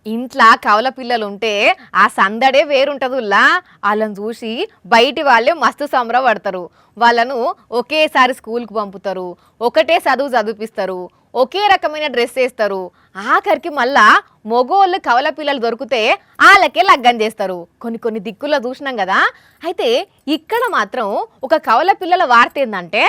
ఇంట్లో కవల పిల్లలు ఉంటే ఆ సందడే వేరుంటదుల్లా. వాళ్ళని చూసి బయటి వాళ్ళే మస్తు సంబరపడతారు. వాళ్ళను ఒకేసారి స్కూల్కి పంపుతారు, ఒకటే చదివిపిస్తారు, ఒకే రకమైన డ్రెస్ వేస్తారు. ఆఖరికి మళ్ళా మగోళ్ళు కవల పిల్లలు దొరికితే వాళ్ళకే లగ్గం చేస్తారు. కొన్ని దిక్కుల్లో చూసినాం కదా. అయితే ఇక్కడ మాత్రం ఒక కవల పిల్లల వార్త ఏంటంటే,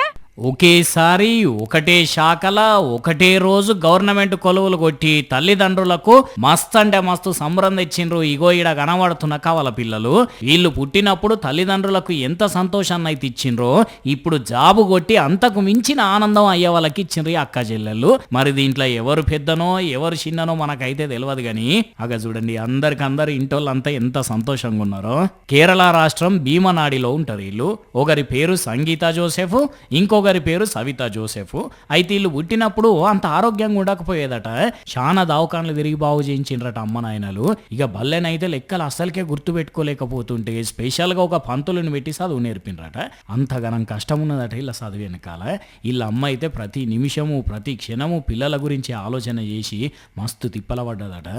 ఒకేసారి ఒకటే శాఖల ఒకటే రోజు గవర్నమెంట్ కొలువులు కొట్టి తల్లిదండ్రులకు మస్తు అంటే మస్తు సంబరం తెచ్చిండ్రు. ఇగో ఈడ కనబడుతున్న కవల పిల్లలు. వీళ్ళు పుట్టినప్పుడు తల్లిదండ్రులకు ఎంత సంతోషాన్ని అయితే ఇచ్చిండ్రో ఇప్పుడు జాబు కొట్టి అంతకు మించిన ఆనందం అయ్యే వాళ్ళకి ఇచ్చిండ్రు అక్క చెల్లెళ్ళు. మరి దీంట్లో ఎవరు పెద్దనో ఎవరు చిన్ననో మనకైతే తెలియదు కానీ అగ చూడండి అందరు ఇంటోళ్ళంతా ఎంత సంతోషంగా ఉన్నారో. కేరళ రాష్ట్రం భీమనాడిలో ఉంటారు వీళ్ళు. ఒకరి పేరు సంగీత జోసెఫ్, ఇంకొకరి పేరు సవిత జోసెఫ్. అయితే వీళ్ళు పుట్టినప్పుడు అంత ఆరోగ్యంగా ఉండకపోయేదట. చాలా దవాఖానలు తిరిగి బాగు చేయించిండ్రట అమ్మ నాయనలు. ఇక బల్లెనైతే లెక్కలు అస్సలకే గుర్తు పెట్టుకోలేకపోతుంటే స్పెషల్గా ఒక పంతులను పెట్టి చదువు నేర్పిండ్రట. అంతగానం కష్టం ఉన్నదట ఇలా చదువు వెనకాల. వీళ్ళ అమ్మ అయితే ప్రతి నిమిషము ప్రతి క్షణము పిల్లల గురించి ఆలోచన చేసి మస్తు తిప్పల పడ్డదట.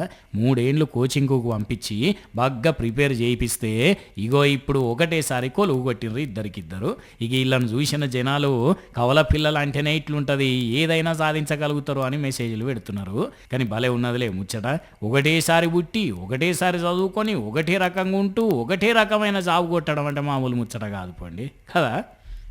3 ఏళ్ళు కోచింగ్కు పంపించి బాగా ప్రిపేర్ చేయిస్తే ఇగో ఇప్పుడు ఒకటేసారి కొలువు కొట్టిండ్రు ఇద్దరికిద్దరు. ఇక వీళ్ళని చూసిన జనాలు కవల పిల్లలు అంటేనే ఇట్లుంటది, ఏదైనా సాధించగలుగుతారు అని మెసేజ్లు పెడుతున్నారు. కానీ భలే ఉన్నదిలే ముచ్చట. ఒకటేసారి పుట్టి ఒకటేసారి చదువుకొని ఒకటే రకంగా ఉంటూ ఒకటే రకమైన జాబ్ కొట్టడం అంటే మామూలు ముచ్చట కాదు పండి కదా.